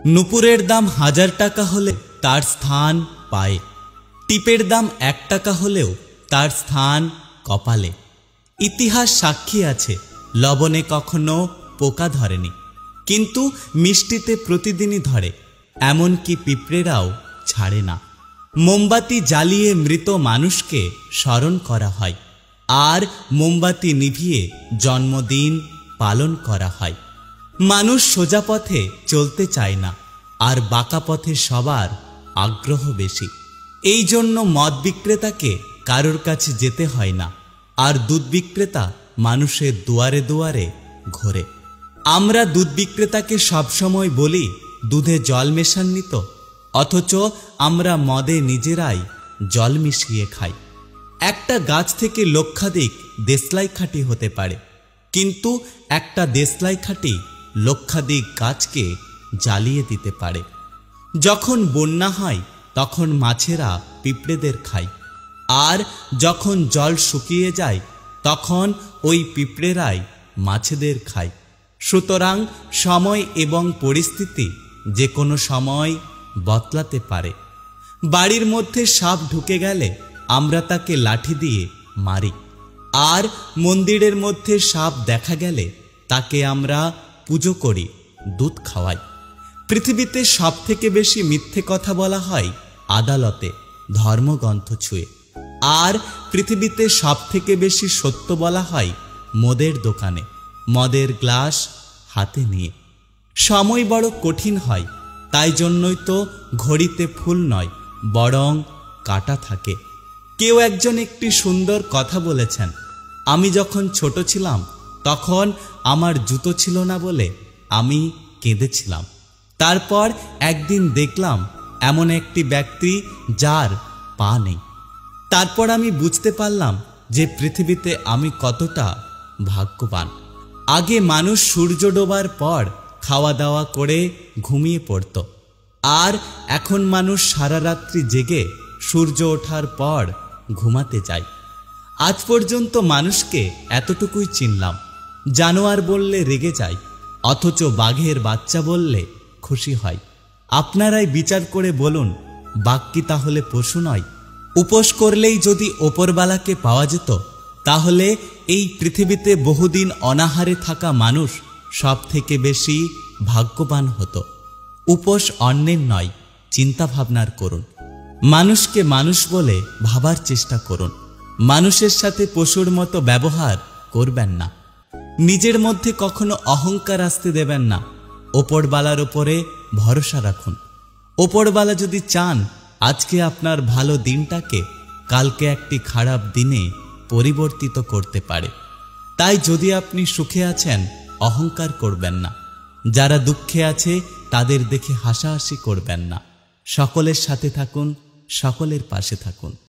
নুপুরের দাম 1000 টাকা হলে তার স্থান পায়ে, টিপের দাম 1 টাকা হলেও তার স্থান কপালে। ইতিহাস সাক্ষী আছে লবণে কখনো পোকা ধরেনি, কিন্তু মিষ্টিতে প্রতিদিনই ধরে, এমনকি পিঁপড়েরাও ছাড়ে না। মোমবাতি জ্বালিয়ে মৃত মানুষকে স্মরণ করা হয়, আর মোমবাতি নিভিয়ে জন্মদিন পালন করা হয়। মানুষ সোজা পথে চলতে চায় না, আর বাঁকা পথে সবার আগ্রহ বেশি। এই জন্য মদ বিক্রেতাকে কারোর কাছে যেতে হয় না, আর দুধ বিক্রেতা মানুষের দুয়ারে দুয়ারে ঘোরে। আমরা দুধ বিক্রেতাকে সবসময় বলি দুধে জল মেশাননি তো, অথচ আমরা মদে নিজেরাই জল মিশিয়ে খাই। একটা গাছ থেকে লক্ষাধিক দেশলাই খাঁটি হতে পারে, কিন্তু একটা দেশলাই খাঁটি লক্ষাধিক গাছকে জ্বালিয়ে দিতে পারে। যখন বন্যা হয় তখন মাছেরা পিঁপড়েদের খায়, আর যখন জল শুকিয়ে যায় তখন ওই পিঁপড়েরাই মাছেদের খায়। সুতরাং সময় এবং পরিস্থিতি যে কোনো সময় বদলাতে পারে। বাড়ির মধ্যে সাপ ঢুকে গেলে আমরা তাকে লাঠি দিয়ে মারি, আর মন্দিরের মধ্যে সাপ দেখা গেলে তাকে আমরা পুজো করি, দুধ খাওয়াই। পৃথিবীতে সবথেকে বেশি মিথ্যে কথা বলা হয় আদালতে, ধর্মগ্রন্থ ছুঁয়ে, আর পৃথিবীতে সবথেকে বেশি সত্য বলা হয় মদের দোকানে, মদের গ্লাস হাতে নিয়ে। সময় বড় কঠিন হয়, তাই জন্যই তো ঘড়িতে ফুল নয় বরং কাঁটা থাকে। কেউ একজন একটি সুন্দর কথা বলেছেন, আমি যখন ছোট ছিলাম তখন আমার জুতো ছিল না বলে আমি কেঁদেছিলাম। তারপর একদিন দেখলাম এমন একটি ব্যক্তি যার পা নেই। তারপর আমি বুঝতে পারলাম যে পৃথিবীতে আমি কতটা ভাগ্যবান। আগে মানুষ সূর্য ডোবার পর খাওয়া দাওয়া করে ঘুমিয়ে পড়ত, আর এখন মানুষ সারা রাত্রি জেগে সূর্য ওঠার পর ঘুমাতে যায়। আজ পর্যন্ত মানুষকে এতটুকুই চিনলাম, জানোয়ার বললে রেগে যায়, অথচ বাঘের বাচ্চা বললে খুশি হয়। আপনারাই বিচার করে বলুন, বাঘ কি তাহলে পশু নয়? উপোস করলেই যদি ওপরবালাকে পাওয়া যেত, তাহলে এই পৃথিবীতে বহুদিন অনাহারে থাকা মানুষ সব থেকে বেশি ভাগ্যবান হতো। উপোস অন্যের নয়, চিন্তা ভাবনার করুন। মানুষকে মানুষ বলে ভাবার চেষ্টা করুন। মানুষের সাথে পশুর মতো ব্যবহার করবেন না। নিজের মধ্যে কখনো অহংকার আসতে দেবেন না। ওপরবালার উপরে ভরসা রাখুন। ওপরবালা যদি চান আজকে আপনার ভালো দিনটাকে কালকে একটি খারাপ দিনে পরিবর্তিত করতে পারে। তাই যদি আপনি সুখে আছেন অহংকার করবেন না, যারা দুঃখে আছে তাদের দেখে হাসাহাসি করবেন না। সকলের সাথে থাকুন, সকলের পাশে থাকুন।